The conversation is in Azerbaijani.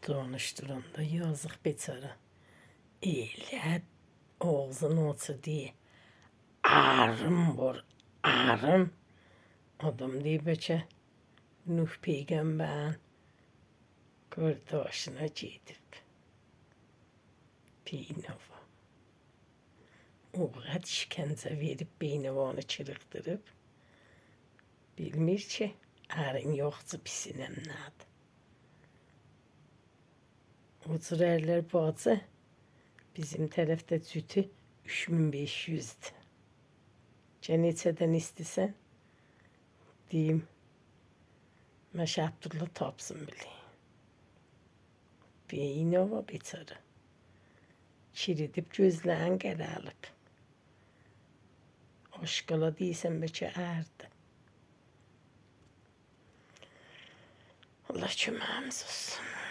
Danıştıranda yazık beçara. Elə ağzını açır diye. Ağrım var, ağrım. Adam deyib ki, Nuh peygamberin qardaşına gedib. Beynava. O qədər işkəncə verib beynavanı çırıqdırıb. Bilmir ki, ərin yoxsa pisinəm nədir. O cür ərlər bacı bizim tərəfdə cütü 3500'dür. Neçədən istəsən deyim, Məşə Abdullah tapsın bile. Beynava beçara. Çiridib gözlərin qəralıb. Aşqala deysən bəlkə ərdir. Allah köməyimiz olsun.